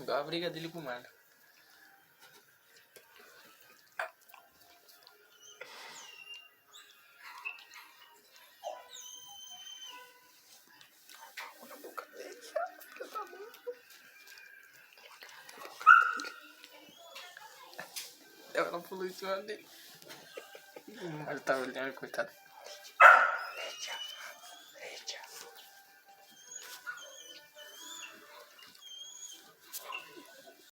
Igual a briga dele com o mano. Ela pulou em cima dele. Ele tá olhando, coitado.